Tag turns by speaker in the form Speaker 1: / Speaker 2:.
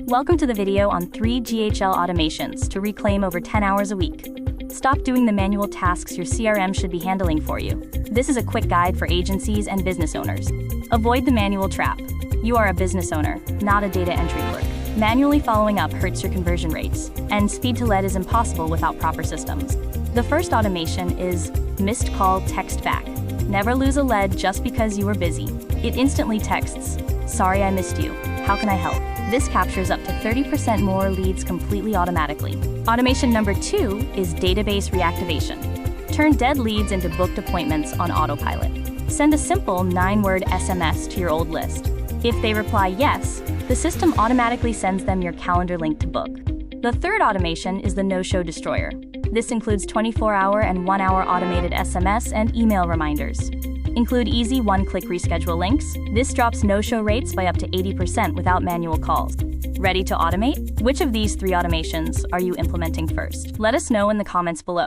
Speaker 1: Welcome to the video on 3 GHL automations to reclaim over 10 hours a week. Stop doing the manual tasks your CRM should be handling for you. This is a quick guide for agencies and business owners. Avoid the manual trap. You are a business owner, not a data entry clerk. Manually following up hurts your conversion rates, and speed to lead is impossible without proper systems. The first automation is missed call text back. Never lose a lead just because you were busy. It instantly texts, "Sorry I missed you. How can I help?" This captures up to 30% more leads completely automatically. Automation number 2 is database reactivation. Turn dead leads into booked appointments on autopilot. Send a simple 9-word SMS to your old list. If they reply yes, the system automatically sends them your calendar link to book. The third automation is the no-show destroyer. This includes 24-hour and 1-hour automated SMS and email reminders. Include easy one-click reschedule links. This drops no-show rates by up to 80% without manual calls. Ready to automate? Which of these 3 automations are you implementing first? Let us know in the comments below.